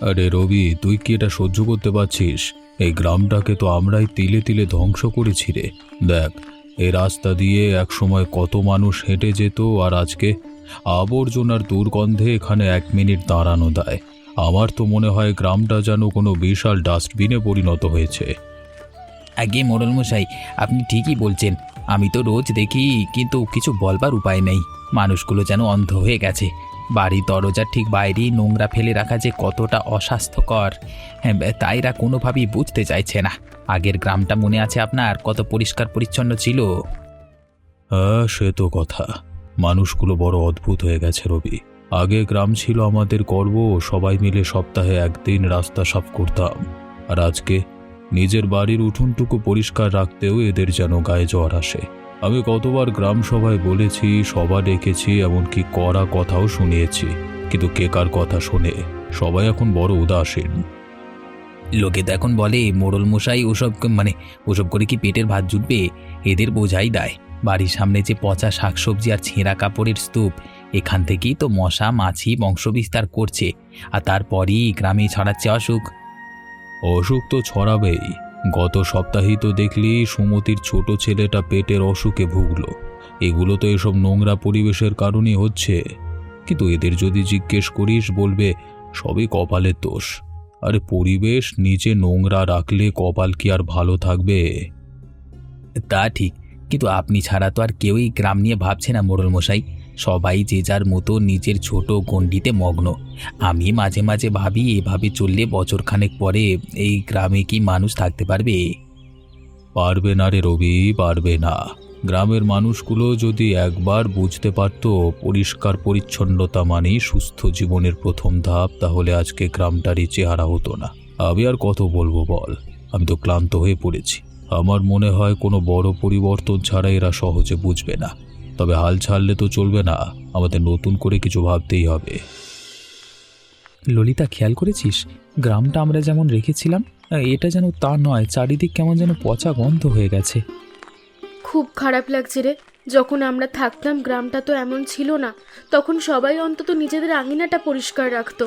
আরে রবি, তুই কি এটা সহ্য করতে পারছিস? এই গ্রামটাকে তো আমরাই তিলে তিলে ধ্বংস করেছি রে। দেখ, এই রাস্তা দিয়ে একসময় কত মানুষ হেঁটে যেত, আর আজকে আবর্জনার দুর্গন্ধে এখানে 1 মিনিট দাঁড়ানো দেয়। আমার তো মনে হয় গ্রামটা যেন কোনো বিশাল ডাস্টবিনে পরিণত হয়েছে। আগে মোড়ল মশাই, আপনি ঠিকই বলছেন। আমি তো রোজ দেখি, কিন্তু কিছু বলবার উপায় নেই। মানুষগুলো যেন অন্ধ হয়ে গেছে। বাড়ির দরজার ঠিক বাইরেই নোংরা ফেলে রাখা যে কতটা অস্বাস্থ্যকর, হ্যাঁ, তাই এরা কোনোভাবেই বুঝতে চাইছে না। আগের গ্রামটা মনে আছে আপনার, কত পরিষ্কার পরিচ্ছন্ন ছিল। হ্যাঁ, সে তো কথা। মানুষগুলো বড় অদ্ভুত হয়ে গেছে রবি। আগে গ্রাম ছিল আমাদের গর্ব, সবাই মিলে সপ্তাহে একদিন রাস্তা সাফ করতাম। আর আজকে নিজের বাড়ির উঠোনটুকু পরিষ্কার রাখতেও এদের যেন গায়ে জ্বর আসে। আমি কতবার গ্রাম সভায় বলেছি, সভা ডেকেছি, এমনকি কড়া কথাও শুনিয়েছি, কিন্তু কে কার কথা শোনে? সবাই এখন বড় উদাসীন। লোকে তো এখন বলে মোড়ল মশাই ওসব করে কি পেটের ভাত জুটবে? এদের বোঝাই দেয়। বাড়ির সামনে যে পচা শাকসবজি আর ছেঁড়া কাপড়ের স্তূপ, এখান থেকেই তো মশা মাছি বংশবিস্তার করছে, আর তারপরই গ্রামে ছড়াচ্ছে অসুখ। অসুখ তো ছড়াবেই। গত সপ্তাহেই তো দেখলি সুমতির ছোট ছেলেটা পেটের অসুখে ভুগল। এগুলো তো এসব নোংরা পরিবেশের কারণেই হচ্ছে। কিন্তু এদের যদি জিজ্ঞেস করিস, বলবে সবই কপালের দোষ। আরে পরিবেশ নিজে নোংরা রাখলে কপাল কি আর ভালো থাকবে? তা ঠিক, কিন্তু আপনি ছাড়া তো আর কেউই গ্রাম নিয়ে ভাবছে না মোড়ল মশাই। সবাই যে যার মতো নিজের ছোট গণ্ডিতে মগ্ন। আমি মাঝে মাঝে ভাবি, এভাবে চললে বছরখানেক পরে এই গ্রামে কি মানুষ থাকতে পারবে? পারবে না রে রবি, পারবে না। গ্রামের মানুষগুলো যদি একবার বুঝতে পারতো পরিষ্কার পরিচ্ছন্নতা মানেই সুস্থ জীবনের প্রথম ধাপ, তাহলে আজকে গ্রামটারই চেহারা হতো না। আমি আর কত বলবো বল? আমি তো ক্লান্ত হয়ে পড়েছি। আমার মনে হয় কোনো বড় পরিবর্তন ছাড়া এরা সহজে বুঝবে না। তবে হাল ছাড়লে তো চলবে না, আমাদের নতুন করে কিছু ভাবতেই হবে। ললিতা, খেয়াল করেছিস গ্রামটা আমরা যেমন রেখেছিলাম এটা যেন তা নয়, চারিদিক কেমন যেন পচা গন্ধ হয়ে গেছে। খুব খারাপ লাগছে রে। যখন আমরা থাকতাম গ্রামটা তো এমন ছিল না। তখন সবাই অন্তত নিজেদের আঙিনাটা পরিষ্কার রাখতো।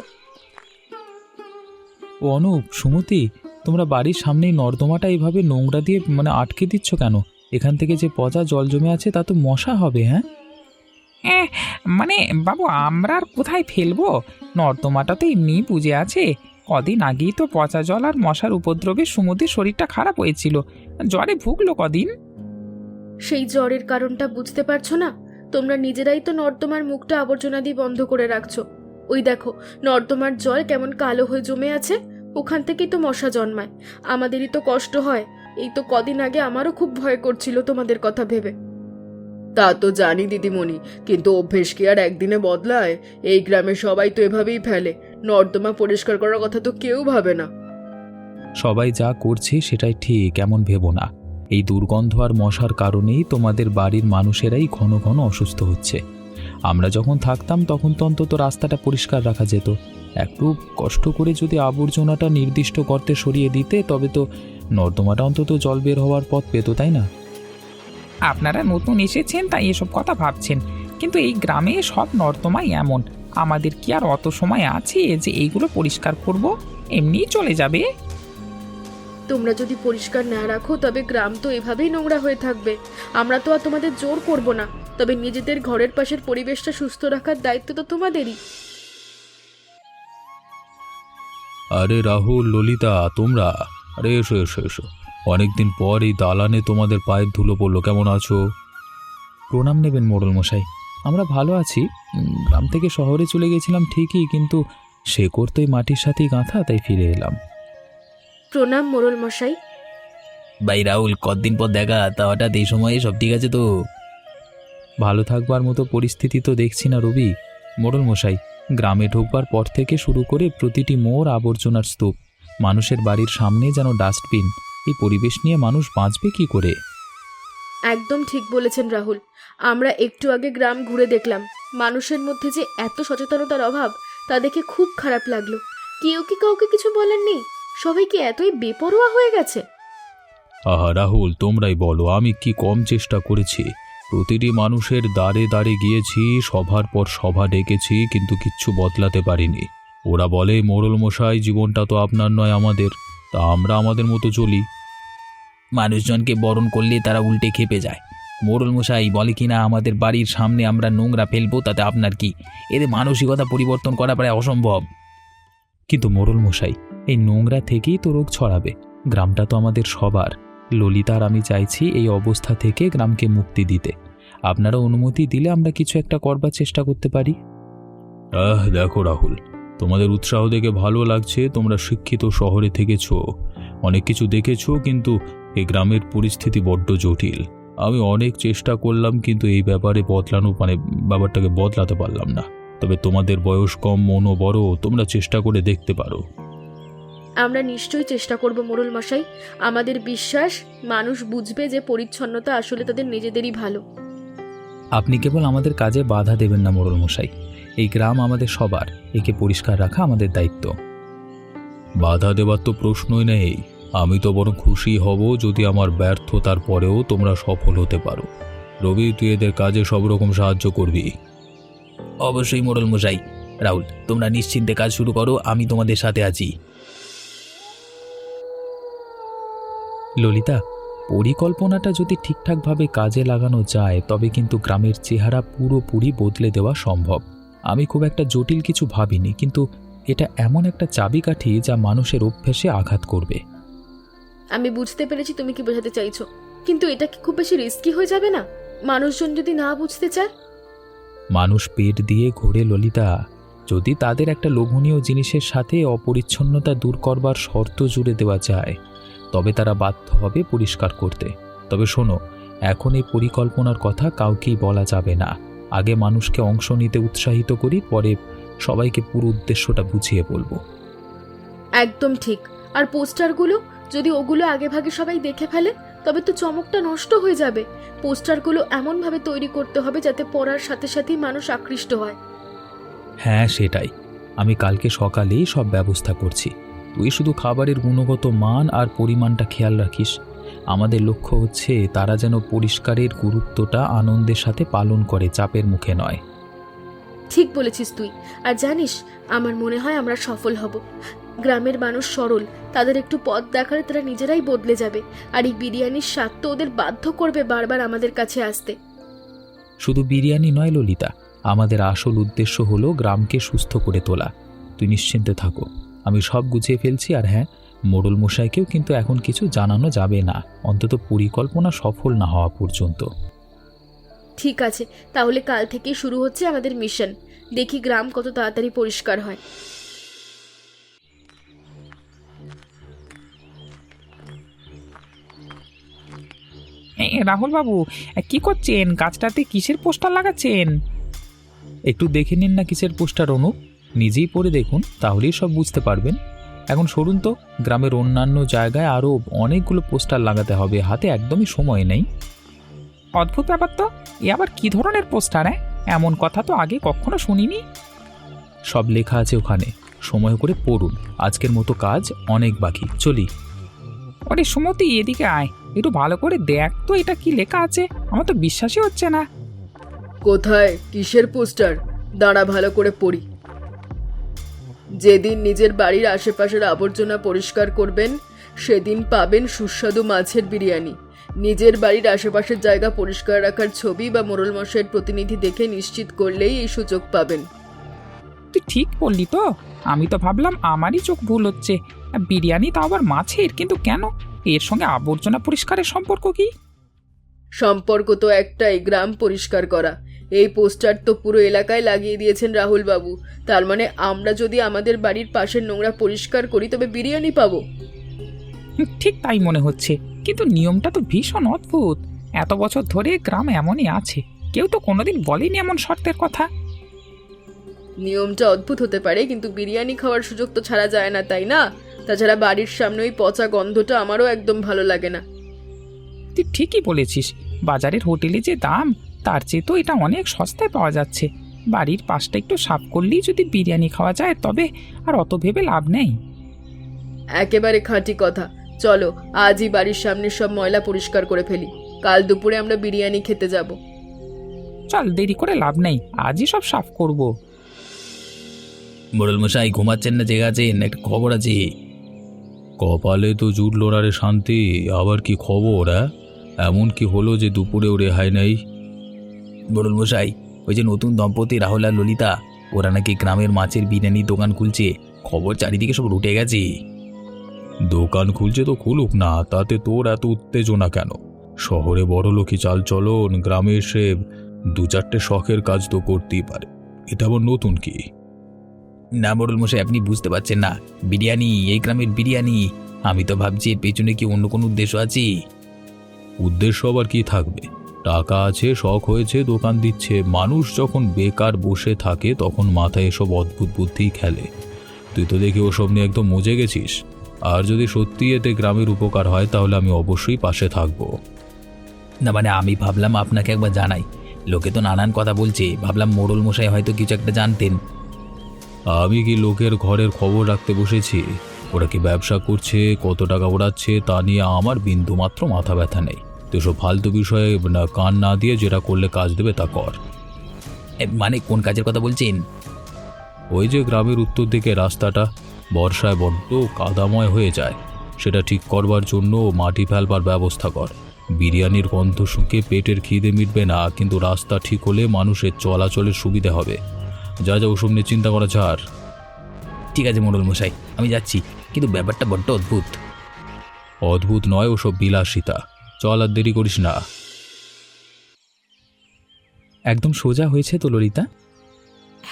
ও অনুপ, সুমতি, তোমরা বাড়ির সামনেই নর্দমাটা এইভাবে নোংরা দিয়ে আটকে দিচ্ছ কেন? এখান থেকে যে পচা জল জমে আছে তা তো মশা হবে। হ্যাঁ, বাবু, আমরা আর কোথায় ফেলবো? নর্দমাটা তো এমনিই বুঝে আছে। কদিন আগেই তো পচা জল আর মশার উপদ্রবে সুমতির শরীরটা খারাপ হয়েছিল, জ্বরে ভুগলো কদিন। সেই জ্বরের কারণটা বুঝতে পারছো না? তোমরা নিজেরাই তো নর্দমার মুখটা আবর্জনা দিয়ে বন্ধ করে রাখছো। ওই দেখো, নর্দমার জল কেমন কালো হয়ে জমে আছে। ওখান থেকেই তো মশা জন্মায়। আমাদেরই তো কষ্ট হয়। এই তো কদিন আগে আমারও খুব ভয় করছিল তোমাদের কথা ভেবে। তা তো জানি দিদিমণি, কিন্তু অভ্যেস কি আর একদিনে বদলায়? এই গ্রামে সবাই তো এভাবেই ফেলে। নর্দমা পরিষ্কার করার কথা তো কেউ ভাবে না। সবাই যা করছে সেটাই ঠিক এমন ভেবো না। এই দুর্গন্ধ আর মশার কারণেই তোমাদের বাড়ির মানুষেরাই ঘন ঘন অসুস্থ হচ্ছে। আমরা যখন থাকতাম তখন তো অন্তত রাস্তাটা পরিষ্কার রাখা যেত। একটু কষ্ট করে যদি আবর্জনাটা নির্দিষ্ট গর্তে সরিয়ে দিতে, তবে তো নর্দমাটা অন্তত জল বের হওয়ার পথ পেত, তাই না? আপনারা নতুন এসেছেন তাই এসব কথা ভাবছেন, কিন্তু এই গ্রামে সব নর্দমাই এমন। আমাদের কি আর অত সময় আছে যে এইগুলো পরিষ্কার করব? এমনিই চলে যাবে। তোমরা যদি পরিষ্কার না রাখো তবে গ্রাম তো এভাবেই নোংরা হয়ে থাকবে। আমরা তো আর তোমাদের জোর করব না, তবে নিজেদের ঘরের পাশের পরিবেশটা সুস্থ রাখার দায়িত্ব তো তোমাদেরই। আরে রাহুল, ললিতা, তোমরা আরে এসো এসো এসো। অনেকদিন পর এই দালানে তোমাদের পায়ের ধুলো পড়লো। কেমন আছো? প্রণাম নেবেন মোড়ল মশাই। আমরা ভালো আছি। গ্রাম থেকে শহরে চলে গেছিলাম ঠিকই, কিন্তু শেকড় তো এই মাটির সাথেই গাঁথা, তাই ফিরে এলাম। প্রণাম মোড়ল মশাই। ভাই রাহুল, কতদিন পর দেখা, তা হঠাৎ এই সময়ে সব ঠিক আছে তো? ভালো থাকবার মতো পরিস্থিতি তো দেখছি না রবি। মোড়ল মশাই, গ্রামে ঢোকবার পর থেকে শুরু করে প্রতিটি মোড় আবর্জনার স্তূপ, মানুষের বাড়ির সামনে যেন ডাস্টবিন। এই পরিবেশ নিয়ে মানুষ বাঁচবে কি করে? একদম ঠিক বলেছেন রাহুল। আমরা একটু আগে গ্রাম ঘুরে দেখলাম। মানুষের মধ্যে যে এত সচেতনতার অভাব, তা দেখে খুব খারাপ লাগলো। কেউ কি কাউকে কিছু বলার নেই? সবাই কি এতই বেপরোয়া হয়ে গেছে? আহা রাহুল, তোমরাই বলো, আমি কি কম চেষ্টা করেছি? প্রতিটি মানুষের দ্বারে দ্বারে গিয়েছি, সভার পর সভা ডেকেছি, কিন্তু কিচ্ছু বদলাতে পারিনি। ওরা বলে মোড়ল মশাই জীবনটা তো আপনার নয় আমাদের, তা আমরা আমাদের মতো চলি। মানুষজনকে বরণ করলে তারা উল্টে খেপে যায়। মোড়ল মশাই বলে কিনা আমাদের বাড়ির সামনে আমরা নোংরা ফেলবো, তাতে আপনার কি? এদের মানসিকতা পরিবর্তন করা প্রায় অসম্ভব। কিন্তু মোড়ল মশাই, এই নোংরা থেকেই তো রোগ ছড়াবে। গ্রামটা তো আমাদের সবার। ললিতা আর আমি চাইছি এই অবস্থা থেকে গ্রামকে মুক্তি দিতে। আপনারা অনুমতি দিলে আমরা কিছু একটা করবার চেষ্টা করতে পারি। দেখো রাহুল, তোমাদের উৎসাহ দেখে ভালো লাগছে। তোমরা শিক্ষিত, শহরে থেকেছো, অনেক কিছু দেখেছো, কিন্তু এই গ্রামের পরিস্থিতি বড্ড জটিল। আমি অনেক চেষ্টা করলাম, কিন্তু এই ব্যাপারে ব্যাপারটাকে বদলাতে পারলাম না। তবে তোমাদের বয়স কম, মনও বড়, তোমরা চেষ্টা করে দেখতে পারো। আমরা নিশ্চয়ই চেষ্টা করব মোড়ল মশাই। আমাদের বিশ্বাস মানুষ বুঝবে যে পরিচ্ছন্নতা আসলে তাদের নিজেদেরই ভালো। আপনি কেবল আমাদের কাজে বাধা দেবেন না মোড়ল মশাই। এই গ্রাম আমাদের সবার, একে পরিষ্কার রাখা আমাদের দায়িত্ব। বাধা দেবার তো প্রশ্নই নেই। আমি তো বরং খুশি হব যদি আমার ব্যর্থতার পরেও তোমরা সফল হতে পারো। রবি, তুই এদের কাজে সব রকম সাহায্য করবি। অবশ্যই মোড়ল মশাই। রাহুল, তোমরা নিশ্চিন্তে কাজ শুরু করো, আমি তোমাদের সাথে আছি। ললিতা, পরিকল্পনাটা যদি ঠিকঠাকভাবে কাজে লাগানো যায় তবে কিন্তু গ্রামের চেহারা পুরোপুরি বদলে দেওয়া সম্ভব। আমি খুব একটা জটিল কিছু ভাবিনি, কিন্তু এটা এমন একটা চাবিকাঠি যা মানুষের অভ্যেসে আঘাত করবে। আমি বুঝতে পেরেছি তুমি কি বোঝাতে চাইছো, কিন্তু এটা কি খুব বেশি রিস্কি হয়ে যাবে না? মানুষজন যদি না বুঝতে চায়? মানুষ পেট দিয়ে ঘোরে ললিতা। যদি তাদের একটা লোভনীয় জিনিসের সাথে অপরিচ্ছন্নতা দূর করবার শর্ত জুড়ে দেওয়া যায়, তবে তারা বাধ্য হবে পরিষ্কার করতে। তবে শোনো, এখন এই পরিকল্পনার কথা কাউকেই বলা যাবে না। আগে মানুষকে অংশ নিতে উৎসাহিত করি, পরে সবাইকে পুরো উদ্দেশ্যটা বুঝিয়ে বলবো। একদম ঠিক। আর পোস্টারগুলো, যদি ওগুলো আগে ভাগে সবাই দেখে ফেলে তবে তো চমকটা নষ্ট হয়ে যাবে। পোস্টারগুলো এমনভাবে তৈরি করতে হবে যাতে পড়ার সাথে সাথেই মানুষ আকৃষ্ট হয়। হ্যাঁ, সেটাই। আমি কালকে সকালেই সব ব্যবস্থা করছি। তুই শুধু খাবারের গুণগত মান আর পরিমাণটা খেয়াল রাখিস। আমাদের লক্ষ্য হচ্ছে তারা যেন পরিষ্কারের গুরুত্বটা আনন্দের সাথে পালন করে, চাপের মুখে নয়। ঠিক বলেছিস তুই। আর জানিস, আমার মনে হয় আমরা সফল হব। গ্রামের মানুষ সরল, তাদের একটু পথ দেখালে তারা নিজেরাই বদলে যাবে। আর এই বিরিয়ানির স্বাদ তো ওদের বাধ্য করবে বারবার আমাদের কাছে আসতে। শুধু বিরিয়ানি নয় ললিতা, আমাদের আসল উদ্দেশ্য হলো গ্রামকে সুস্থ করে তোলা। তুই নিশ্চিন্তে থাকো, আমি সব গুছিয়ে ফেলছি। আর হ্যাঁ, মোড়ল মশাইকেও কিন্তু এখন কিছু জানানো যাবে না, অন্তত পরিকল্পনা সফল না হওয়া পর্যন্ত। ঠিক আছে, তাহলে কাল থেকেই শুরু হচ্ছে আমাদের মিশন। দেখি গ্রাম কত তাড়াতাড়ি পরিষ্কার হয়। রাহুল বাবু, কি করছেন? গাছটাতে কিসের পোস্টার লাগাচ্ছেন? একটু দেখে নিন না কিসের পোস্টার অনুপ, নিজেই পড়ে দেখুন, তাহলেই সব বুঝতে পারবেন। এখন সরুন তো, গ্রামের অন্যান্য জায়গায় আরও অনেকগুলো পোস্টার লাগাতে হবে, হাতে একদমই সময় নেই। অদ্ভুত ব্যাপার তো, এ আবার কি ধরনের পোস্টার? এমন কথা তো আগে কখনো শুনিনি। সব লেখা আছে ওখানে, সময় করে পড়ুন। আজকের মতো কাজ অনেক বাকি, চলি। ওরে সুমতি, এদিকে আয়, একটু ভালো করে দেখ তো এটা কি লেখা আছে। আমার তো বিশ্বাসই হচ্ছে না। কোথায়? কিসের পোস্টার? দাঁড়া, ভালো করে পড়ি। যেদিন নিজের বাড়ির আশেপাশের আবর্জনা পরিষ্কার করবেন সেদিন পাবেন সুস্বাদু মাছের বিরিয়ানি। নিজের বাড়ির আশেপাশের জায়গা পরিষ্কার রাখার ছবি বা মোড়ল মশাইয়ের প্রতিনিধি দেখে নিশ্চিত করলেই এই সুযোগ পাবেন। তুই ঠিক বললি তো, আমি তো ভাবলাম আমারই চোখ ভুল হচ্ছে। বিরিয়ানি তাও আবার মাছের, কিন্তু কেন? এর সঙ্গে আবর্জনা পরিষ্কারের সম্পর্ক কি? সম্পর্ক তো একটাই, গ্রাম পরিষ্কার করা। এই পোস্টার তো পুরো এলাকায় লাগিয়ে দিয়েছেন রাহুল বাবু। তার মানে আমরা যদি আমাদের বাড়ির পাশের নোংরা পরিষ্কার করি তবে বিরিয়ানি পাবো। ঠিক তাই মনে হচ্ছে, কিন্তু নিয়মটা তো ভীষণ অদ্ভুত। এত বছর ধরে গ্রাম এমনই আছে, কেউ তো কোনোদিন বলেনি এমন শর্তের কথা। নিয়মটা অদ্ভুত হতে পারে, কিন্তু বিরিয়ানি খাওয়ার সুযোগ তো ছাড়া যায় না, তাই না? তাছাড়া বাড়ির সামনে ওই পচা গন্ধটা আমারও একদম ভালো লাগে না। তুই ঠিকই বলেছিস, বাজারের হোটেলে যে দাম তার চেয়ে তো এটা অনেক সস্তায় পাওয়া যাচ্ছে। বাড়ির পাশটা একটু সাফ করলেই যদি বিরিয়ানি খাওয়া যায় তবে আর অত ভেবে লাভ নেই। একেবারে খাঁটি কথা। চলো আজই বাড়ির সামনের সব ময়লা পরিষ্কার করে ফেলি, কাল দুপুরে আমরা বিরিয়ানি খেতে যাব। চল, দেরি করে লাভ নেই, আজই সব সাফ করব। মোড়ল মশাই ঘুমাচ্ছেন না, জেগে আছেন? একটা খবর আছে। কপালে তো জুটল না রে শান্তি, আবার কি খবর? এমন কি হলো যে দুপুরেও রেহাই নেই? মোড়ল মশাই, ওই যে নতুন দম্পতি রাহুল আর ললিতা, ওরা নাকি গ্রামের মাছের বিরিয়ানির দোকান খুলছে। খবর চারিদিকে সব রুটে গেছে। দোকান খুলছে তো খুলুক না, তাতে তোর এত উত্তেজনা কেন? শহরে বড় লোকই চাল চলন, গ্রামে এসে দু চারটে শখের কাজ তো করতেই পারে, এটা আবার নতুন কি? না মোড়ল মশাই, আপনি বুঝতে পারছেন না। বিরিয়ানি, এই গ্রামের বিরিয়ানি। আমি তো ভাবছি এর পেছনে কি অন্য কোনো উদ্দেশ্য আছে। উদ্দেশ্য আবার কি থাকবে? টাকা আছে, শখ হয়েছে, দোকান দিচ্ছে। মানুষ যখন বেকার বসে থাকে তখন মাথায় এসব অদ্ভুত বুদ্ধি খেলে। তুই তো দেখি ওসব নিয়ে একদম মজে গেছিস। আর যদি সত্যি এতে গ্রামের উপকার হয় তাহলে আমি অবশ্যই পাশে থাকবো। না মানে আমি ভাবলাম আপনাকে একবার জানাই। লোকে তো নানান কথা বলছে, ভাবলাম মোড়ল মশাই হয়তো কিছু একটা জানতেন। আমি কি লোকের ঘরের খবর রাখতে বসেছি? ওরা কি ব্যবসা করছে, কত টাকা ওড়াচ্ছে তা নিয়ে আমার বিন্দুমাত্র মাথা ব্যথা নেই। তো সব ফালতু বিষয়ে না কান না দিয়ে যেটা করলে কাজ দেবে তা কর। মানে কোন কাজের কথা বলছেন? ওই যে গ্রামের উত্তর দিকে রাস্তাটা বর্ষায় বড্ড কাদাময় হয়ে যায়, সেটা ঠিক করবার জন্য মাটি ফেলবার ব্যবস্থা কর। বিরিয়ানির গন্ধ শুঁকে পেটের খিদে মিটবে না, কিন্তু রাস্তা ঠিক হলে মানুষের চলাচলের সুবিধা হবে। যা যা ওসব নিয়ে চিন্তা করা ছাড়। ঠিক আছে মোড়ল মশাই, আমি যাচ্ছি, কিন্তু ব্যাপারটা বড্ড অদ্ভুত। অদ্ভুত নয়, ওসব বিলাসিতা। চল আর দেরি করিস না। একদম সোজা হয়েছে তো ললিতা?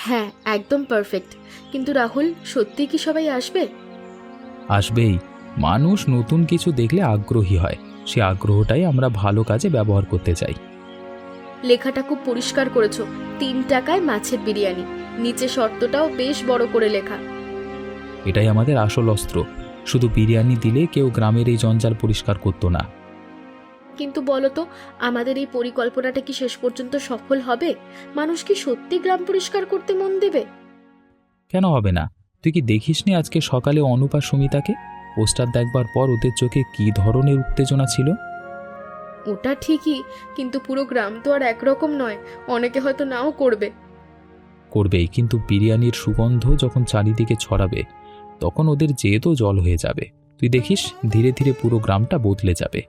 হ্যাঁ, একদম পারফেক্ট। কিন্তু রাহুল, সত্যি কি সবাই আসবে? আসবেই। মানুষ নতুন কিছু দেখলে আগ্রহী হয়, সে আগ্রহটাই আমরা ভালো কাজে ব্যবহার করতে চাই। লেখাটা খুব পরিষ্কার করেছো। 3 টাকায় মাছের বিরিয়ানি, নিচে শর্তটাও বেশ বড় করে লেখা। এটাই আমাদের আসল অস্ত্র। শুধু বিরিয়ানি দিলে কেউ গ্রামের এই জঞ্জাল পরিষ্কার করতো না। কিন্তু বলো তো, আমাদের এই পরিকল্পনাটা কি শেষ পর্যন্ত সফল হবে? মানুষ কি সত্যি গ্রাম পরিষ্কার করতে মন দেবে? কেন হবে না? তুই কি দেখিসনি আজকে সকালে অনুপ আর সুমিতাকে? পোস্টার দেখবার পর ওদের চোখে কি ধরনের উত্তেজনা ছিল! ওটা ঠিকই, কিন্তু পুরো গ্রাম তো আর একরকম নয়। অনেকে হয়তো নাও করবে। করবেই, কিন্তু বিরিয়ানির সুগন্ধ যখন চারিদিকে ছড়াবে তখন ওদের জেদও জল হয়ে যাবে। তুই দেখিস, ধীরে ধীরে পুরো গ্রামটা বদলে যাবে।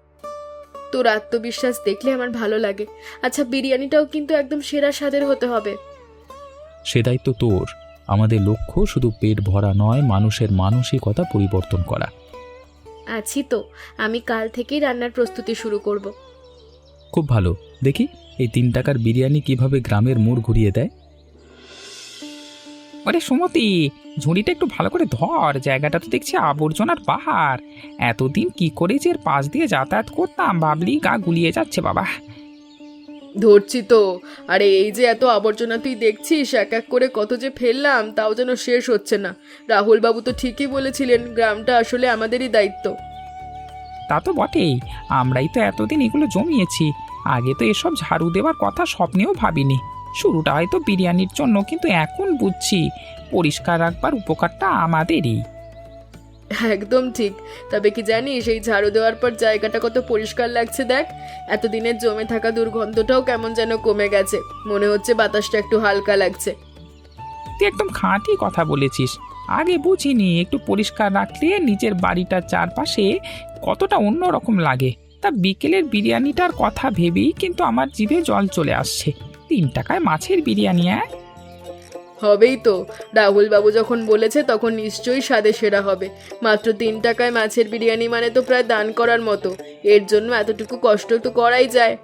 তোর আত্মবিশ্বাস দেখলে আমার ভালো লাগে। আচ্ছা, বিরিয়ানিটাও কিন্তু একদম সেরা স্বাদের হতে হবে। সে দায়িত্ব তোর। আমাদের লক্ষ্য শুধু পেট ভরা নয়, মানুষের মানসিকতা পরিবর্তন করা। আছি তো, আমি কাল থেকেই রান্নার প্রস্তুতি শুরু করব। খুব ভালো। দেখি এই 3 টাকার বিরিয়ানি কিভাবে গ্রামের মোড় ঘুরিয়ে দেয়। ওরে সুমতি, ঝুড়িটা একটু ভালো করে ধর। জায়গাটা তো দেখছি আবর্জনার পাহাড়। এতদিন কি করে যে এর পাশ দিয়ে যাতায়াত করতাম ভাবলি গা গুলিয়ে যাচ্ছে বাবা। ধরছি তো। আরে এই যে এত আবর্জনা তুই দেখছিস, এক এক করে কত যে ফেললাম, তাও যেন শেষ হচ্ছে না। রাহুল বাবু তো ঠিকই বলেছিলেন, গ্রামটা আসলে আমাদেরই দায়িত্ব। তা তো বটেই, আমরাই তো এতদিন এগুলো জমিয়েছি। আগে তো এসব ঝাড়ু দেওয়ার কথা স্বপ্নেও ভাবিনি। শুরুটা হয়তো বিরিয়ানির জন্য, কিন্তু এখন বুঝছি পরিষ্কার রাখবার উপকারটা আমাদেরই। একদম ঠিক। তবে কি জানিস, এই ঝাড়ু দেওয়ার পর জায়গাটা কত পরিষ্কার লাগছে দেখ। এতদিনের জমে থাকা দুর্গন্ধটাও কেমন যেন কমে গেছে। মনে হচ্ছে বাতাসটা একটু হালকা লাগছে। তুই একদম খাঁটি কথা বলেছিস। আগে বুঝিনি একটু পরিষ্কার রাখলে নিজের বাড়িটার চারপাশে কতটা অন্যরকম লাগে। তা বিকেলের বিরিয়ানিটার কথা ভেবেই কিন্তু আমার জিভে জল চলে আসছে। 3 টাকায় মাছের বিরিয়ানি। হবেই তো। রাহুল বাবু যখন বলেছে তখন নিশ্চয়ই স্বাদে সেরা হবে। মাত্র 3 টাকায় মাছের বিরিয়ানি মানে তো প্রায় দান করার মতো। এর জন্য এতটুকু কষ্ট তো করাই যায়।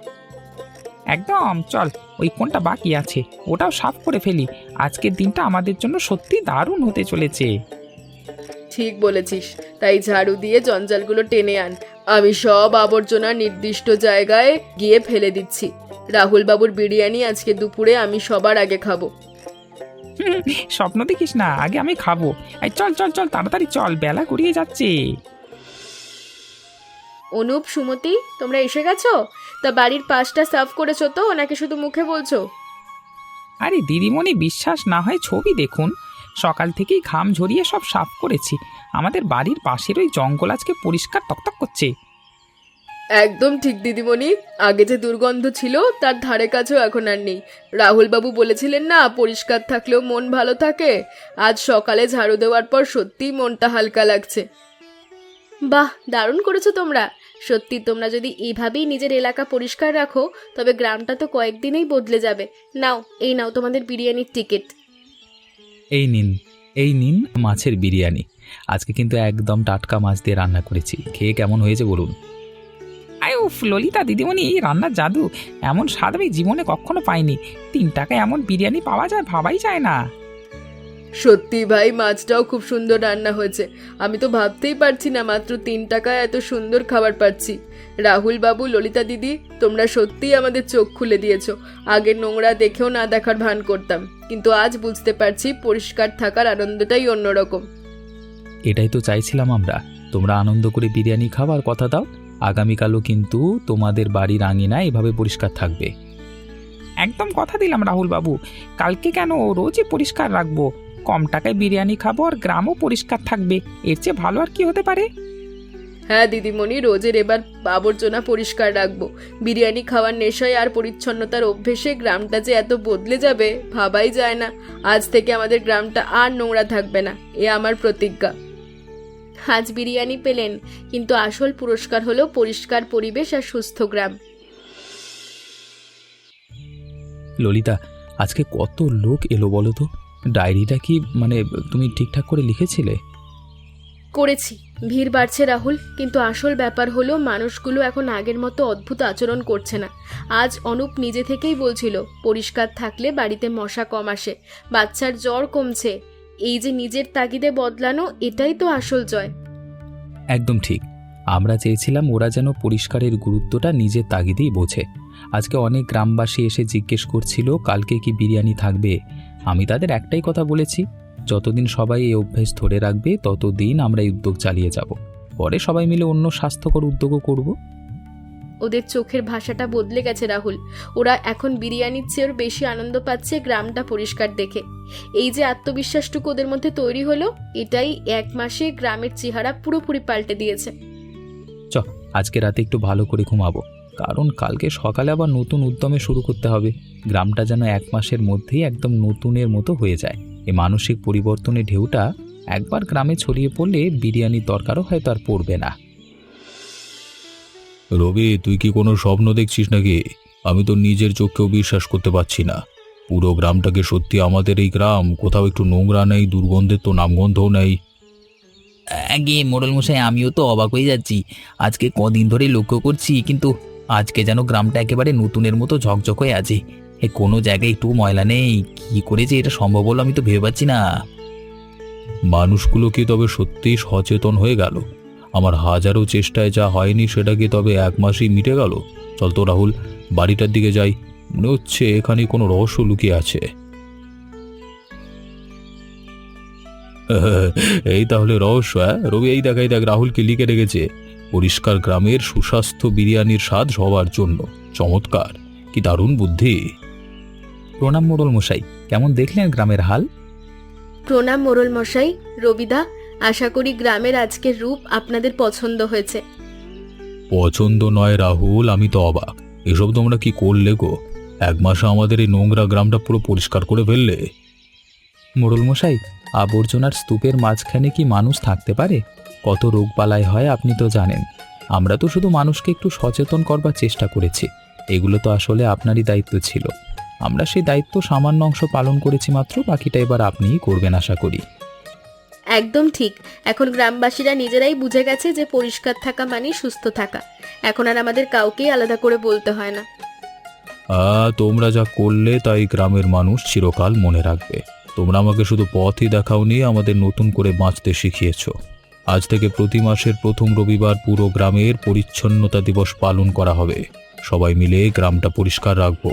একদম, চল ওই কোনটা বাকি আছে ওটাও সাফ করে ফেলি। আজকের দিনটা আমাদের জন্য সত্যি দারুণ হতে চলেছে। ঠিক বলেছিস। তাই ঝাড়ু দিয়ে জঞ্জালগুলো টেনে আন। আমি সব আবর্জনা নির্দিষ্ট জায়গায় গিয়ে ফেলে দিচ্ছি। রাহুল বাবুর বিরিয়ানি আজকে দুপুরে আমি সবার আগে খাবো। স্বপ্ন দেখিস না, আগে আমি খাবো। এই চল চল চল, তাড়াতাড়ি চল, বেলা গড়িয়ে যাচ্ছে। অনুপ, সুমতি, তোমরা এসে গেছো? তা বাড়ির পাশটা সাফ করেছো তো, নাকি শুধু মুখে বলছো? আরে দিদিমণি, বিশ্বাস না হয় ছবি দেখুন। সকাল থেকেই ঘাম ঝরিয়ে সব সাফ করেছি। আমাদের বাড়ির পাশের ওই জঙ্গল আজকে পরিষ্কার তকতক করছে। একদম ঠিক দিদিমণি, আগে যে দুর্গন্ধ ছিল তার ধারে কাছেও এখন আর নেই। রাহুল বাবু বলেছিলেন না, পরিষ্কার থাকলেও মন ভালো থাকে। আজ সকালে ঝাড়ু দেওয়ার পর সত্যিই মনটা হালকা লাগছে। বাহ, দারুণ করেছো তোমরা। সত্যি তোমরা যদি এইভাবেই নিজের এলাকা পরিষ্কার রাখো তবে গ্রামটা তো কয়েকদিনেই বদলে যাবে। নাও, এই নাও তোমাদের বিরিয়ানির টিকিট। এই নিন, এই নিন মাছের বিরিয়ানি। আজকে কিন্তু একদম টাটকা মাছ দিয়ে রান্না করেছি। খেয়ে কেমন হয়েছে বলুন? আয় উফ, ললিতা দিদিমণি, এই রান্নার জাদু! এমন স্বাদ আমি জীবনে কখনো পাইনি। 3 টাকায় এমন বিরিয়ানি পাওয়া যায়, ভাবাই যায় না। সত্যি ভাই, মাছটাও খুব সুন্দর রান্না হয়েছে। আমি তো ভাবতেই পারছি না মাত্র 3 টাকায় এত সুন্দর খাবার পাচ্ছি। রাহুল বাবু, ললিতা দিদি, তোমরা সত্যিই আমাদের চোখ খুলে দিয়েছো। আগে নোংরা দেখেও না দেখার ভান করতাম, কিন্তু আজ বুঝতে পারছি পরিষ্কার থাকার আনন্দটাই অন্যরকম। এটাই তো চাইছিলাম আমরা। তোমরা আনন্দ করে বিরিয়ানি খাবার কথা দাও। আগামীকালও কিন্তু তোমাদের বাড়ির আঙিনা এভাবে পরিষ্কার থাকবে। একদম কথা দিলাম রাহুল বাবু, কালকে কেন রোজই পরিষ্কার রাখবো। কম টাকায় বিরিয়ানি খাবো আর গ্রামও পরিষ্কার থাকবে। এর চেয়ে ভালো আর কি হতে পারে? হ্যাঁ দিদিমণি, রোজের এবার আবর্জনা পরিষ্কার রাখবো। বিরিয়ানি খাওয়ার নেশায় আর পরিচ্ছন্নতার অভ্যেসে গ্রামটা যে এত বদলে যাবে ভাবাই যায় না। আজ থেকে আমাদের গ্রামটা আর নোংরা থাকবে না, এ আমার প্রতিজ্ঞা। আজ বিরিয়ানি পেলেন, কিন্তু আসল পুরস্কার হলো পরিষ্কার পরিবেশ আর সুস্থ গ্রাম। ললিতা, আজকে কত লোক এলো বলো তো? ডায়েরিটা কি তুমি ঠিকঠাক করে লিখেছিলে? করেছি। ভিড় বাড়ছে রাহুল, কিন্তু আসল ব্যাপার হলো মানুষগুলো এখন আগের মতো অদ্ভুত আচরণ করছে না। আজ অনুপ নিজে থেকেই বলছিল পরিষ্কার থাকলে বাড়িতে মশা কম আসে, বাচ্চার জ্বর কমছে। এই যে নিজের তাগিদে বদলানো, এটাই তো আসল জয়। একদম ঠিক। আমরা চেয়েছিলাম ওরা যেন পরিষ্কারের গুরুত্বটা নিজের তাগিদেই বোঝে। আজকে অনেক গ্রামবাসী এসে জিজ্ঞেস করছিল কালকে কি বিরিয়ানি থাকবে। আমি তাদের একটাই কথা বলেছি, যতদিন সবাই এই অভ্যেস ধরে রাখবে ততদিন আমরা এই উদ্যোগ চালিয়ে যাব। পরে সবাই মিলে অন্য স্বাস্থ্যকর উদ্যোগও করব। ওদের চোখের ভাষাটা বদলে গেছে রাহুল। ওরা এখন বিরিয়ানির চেয়েও বেশি আনন্দ পাচ্ছে গ্রামটা পরিষ্কার দেখে। এই যে আত্মবিশ্বাসটুকু ওদের মধ্যে তৈরি হলো, এটাই 1 মাসে গ্রামের চেহারা পুরোপুরি পাল্টে দিয়েছে। আজকে রাতে একটু ভালো করে ঘুমাবো, কারণ কালকে সকালে আবার নতুন উদ্যমে শুরু করতে হবে। গ্রামটা যেন 1 মাসের মধ্যেই একদম নতুনের মতো হয়ে যায়। এই মানসিক পরিবর্তনের ঢেউটা একবার গ্রামে ছড়িয়ে পড়লে বিরিয়ানির দরকারও হয়তো আর পড়বে না। রবি, তুই কি কোনো স্বপ্ন দেখছিস নাকি? আমি তো নিজের চোখকেও বিশ্বাস করতে পারছি না। পুরো গ্রামটাকে সত্যি আমাদের এই গ্রাম? কোথাও একটু নোংরা নেই, দুর্গন্ধের তো নামগন্ধও নেই। আগে মোড়ল মশাই, আমিও তো অবাক হয়ে যাচ্ছি। আজকে কদিন ধরে লক্ষ্য করছি, কিন্তু আজকে যেন গ্রামটা একেবারে নতুনের মতো ঝকঝক হয়ে আছে। কোনো জায়গায় একটু ময়লা নেই। কি করে যে এটা সম্ভব হলো আমি তো ভেবে পাচ্ছি না। মানুষগুলো কি তবে সত্যিই সচেতন হয়ে গেল? আমার হাজারো চেষ্টায় যা হয়নি সেটা কি তবে 1 মাসেই মিটে গেল? চল তো রাহুল, বাড়িটার দিকে যাই। মনে হচ্ছে এখানে কোনো রহস্য লুকিয়ে আছে। এই তাহলে রহস্য? রবি, এই দেখ রাহুলকে লিখে রেখেছে, পরিষ্কার গ্রামের সুস্বাস্থ্য বিরিয়ানির স্বাদ সবার জন্য। চমৎকার, কি দারুণ বুদ্ধি। প্রণাম মোড়ল মশাই, কেমন দেখলেন গ্রামের হাল? প্রণাম মোড়ল মশাই। রবিদা, আশা করি গ্রামের আজকের রূপ আপনাদের পছন্দ হয়েছে। পছন্দ নয় রাহুল, আমি তো অবাক। এসব তোমরা কি করলে গো? 1 মাসে আমাদের এই নোংরা গ্রামটা পুরো পরিষ্কার করে ফেললে। মোড়ল মশাই, আবর্জনার স্তূপের মাঝখানে কি মানুষ থাকতে পারে? কত রোগবালাই হয় আপনি তো জানেন। আমরা তো শুধু মানুষকে একটু সচেতন করবার চেষ্টা করেছি। এগুলো তো আসলে আপনারই দায়িত্ব ছিল। আমরা সেই দায়িত্ব সামান্য অংশ পালন করেছি মাত্র, বাকিটা এবার আপনিই করবেন আশা করি। একদম ঠিক। এখন গ্রামবাসীরা নিজেরাই বুঝে গেছে যে পরিষ্কার থাকা মানেই সুস্থ থাকা। এখন আর আমাদের কাউকেই আলাদা করে বলতে হয় না। তোমরা যা করলে তাই গ্রামের মানুষ চিরকাল মনে রাখবে। তোমরা আমাকে শুধু পথই দেখাওনি, আমাদের নতুন করে বাঁচতে শিখিয়েছ। আজ থেকে প্রতি মাসের প্রথম রবিবার পুরো গ্রামের পরিচ্ছন্নতা দিবস পালন করা হবে। সবাই মিলে গ্রামটা পরিষ্কার রাখবো।